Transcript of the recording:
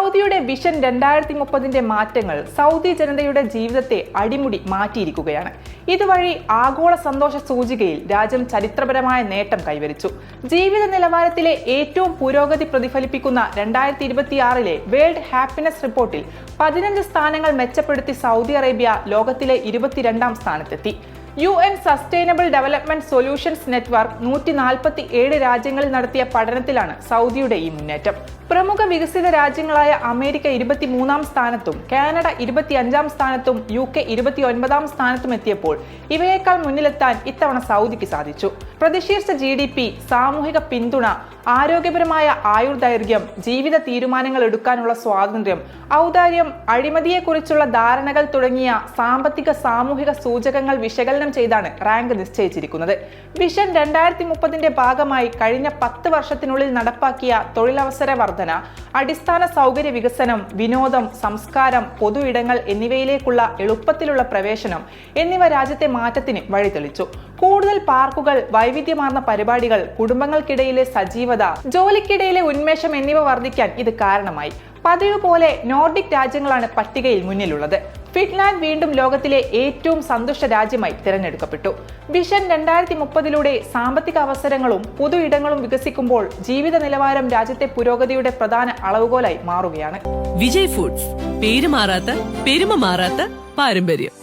സൗദിയുടെ വിഷൻ 2030 മാറ്റങ്ങൾ സൗദി ജനതയുടെ ജീവിതത്തെ അടിമുടി മാറ്റിയിരിക്കുകയാണ്. ഇതുവഴി ആഗോള സന്തോഷ സൂചികയിൽ രാജ്യം ചരിത്രപരമായ നേട്ടം കൈവരിച്ചു. ജീവിത നിലവാരത്തിലെ ഏറ്റവും പുരോഗതി പ്രതിഫലിപ്പിക്കുന്ന 2026 വേൾഡ് ഹാപ്പിനെസ് റിപ്പോർട്ടിൽ 15 സ്ഥാനങ്ങൾ മെച്ചപ്പെടുത്തി സൗദി അറേബ്യ ലോകത്തിലെ 22ാം സ്ഥാനത്തെത്തി. UN sustainable development solutions network 147 രാജ്യങ്ങളിൽ നടത്തിയ പഠനത്തിലാണ് സൗദിയുടെ ഈ മുന്നേറ്റം. പ്രമുഖ വികസിത രാജ്യങ്ങളായ അമേരിക്ക 23ാം സ്ഥാനത്തും കാനഡ 25ാം സ്ഥാനത്തും UK 29ാം സ്ഥാനത്തും എത്തിയപ്പോൾ ഇവയേക്കാൾ മുന്നിലെത്താൻ ഇത്തവണ സൗദിക്ക് സാധിച്ചു. പ്രതിശീർഷ GDP, സാമൂഹിക പിന്തുണ, ആരോഗ്യപരമായ ആയുർദൈർഘ്യം, ജീവിത തീരുമാനങ്ങൾ എടുക്കാനുള്ള സ്വാതന്ത്ര്യം, ഔദാര്യം, അഴിമതിയെക്കുറിച്ചുള്ള ധാരണകൾ തുടങ്ങിയ സാമ്പത്തിക സാമൂഹിക സൂചകങ്ങൾ വിശകലനം ചെയ്താണ് റാങ്ക് നിശ്ചയിച്ചിരിക്കുന്നത്. വിഷൻ 2030 ഭാഗമായി കഴിഞ്ഞ 10 വർഷത്തിനുള്ളിൽ നടപ്പാക്കിയ തൊഴിലവസര വർധന, അടിസ്ഥാന സൗകര്യ വികസനം, വിനോദം, സംസ്കാരം, പൊതു ഇടങ്ങൾ എന്നിവയിലേക്കുള്ള എളുപ്പത്തിലുള്ള പ്രവേശനം എന്നിവ രാജ്യത്തെ മാറ്റത്തിന് വഴിതെളിച്ചു. കൂടുതൽ പാർക്കുകൾ, വൈവിധ്യമാർന്ന പരിപാടികൾ, കുടുംബങ്ങൾക്കിടയിലെ സജീവത, ജോലിക്കിടയിലെ ഉന്മേഷം എന്നിവ വർദ്ധിക്കാൻ ഇത് കാരണമായി. പതിവ് പോലെ നോർഡിക് രാജ്യങ്ങളാണ് പട്ടികയിൽ മുന്നിലുള്ളത്. ഫിൻലാൻഡ് വീണ്ടും ലോകത്തിലെ ഏറ്റവും സന്തുഷ്ട രാജ്യമായി തിരഞ്ഞെടുക്കപ്പെട്ടു. വിഷൻ 2030 സാമ്പത്തിക അവസരങ്ങളും പൊതു ഇടങ്ങളും വികസിക്കുമ്പോൾ ജീവിത നിലവാരം രാജ്യത്തെ പുരോഗതിയുടെ പ്രധാന അളവുകോലായി മാറുകയാണ്. വിജയ് ഫുഡ്സ്, പേര് മാറാത്ത പെരുമ മാറാത്ത പാരമ്പര്യം.